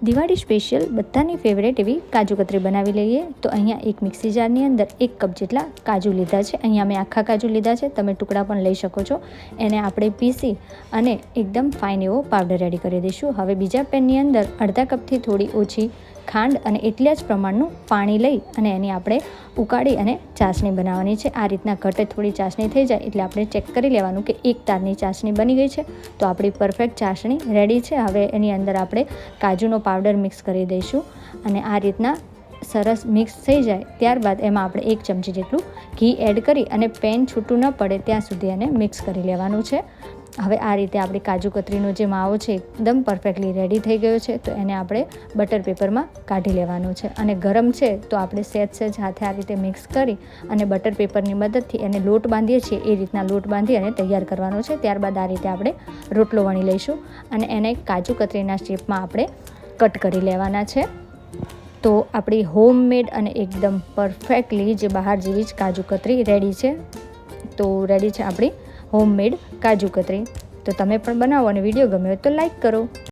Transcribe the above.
Diwali special બધાની favourite એવી કાજુ કતરી બનાવી લઈએ. તો અહીંયા એક મિક્સી જારની અંદર 1 કપ જેટલા કાજુ લીધા છે. અહીંયા મેં આખા કાજુ લીધા છે, તમે ટુકડા પણ લઈ શકો છો. એને આપણે પીસી અને એકદમ ફાઇન એવો પાવડર રેડી કરી દઈશું. હવે બીજા પેનની અંદર અડધા કપથી થોડી ઓછી ખાંડ અને એટલા જ પ્રમાણનું પાણી લઈ અને એની આપણે ઉકાળી અને ચાસણી બનાવવાની છે. આ રીતના ઘટે થોડી ચાસણી થઈ જાય એટલે આપણે ચેક કરી લેવાનું કે એક તારની ચાસણી બની ગઈ છે. તો આપણી પરફેક્ટ ચાસણી રેડી છે. હવે એની અંદર આપણે કાજુનો પાવડર મિક્સ કરી દઈશું અને આ રીતના સરસ મિક્સ થઈ જાય ત્યારબાદ એમાં આપણે 1 ચમચી જેટલું ઘી એડ કરી અને પેન છૂટું ન પડે ત્યાં સુધી એને મિક્સ કરી લેવાનું છે. હવે આ રીતે આપણી કાજુ કતરીનો જે માવો છે એકદમ પરફેક્ટલી રેડી થઈ ગયો છે. તો એને આપણે બટર પેપરમાં કાઢી લેવાનું છે અને ગરમ છે તો આપણે સહેજ હાથે આ રીતે મિક્સ કરી અને બટર પેપરની મદદથી એને લોટ બાંધીએ છીએ એ રીતના લોટ બાંધી અને તૈયાર કરવાનો છે. ત્યારબાદ આ રીતે આપણે રોટલો વણી લઈશું અને એને કાજુ કતરીના શેપમાં આપણે કટ કરી લેવાના છે. તો આપણી હોમમેડ અને એકદમ પરફેક્ટલી જે બહાર જેવી જ કાજુ કતરી રેડી છે. તો રેડી છે આપણી હોમમેડ કાજુ કતરી. તો તમે પણ બનાવો અને વિડીયો ગમ્યો તો લાઈક કરો.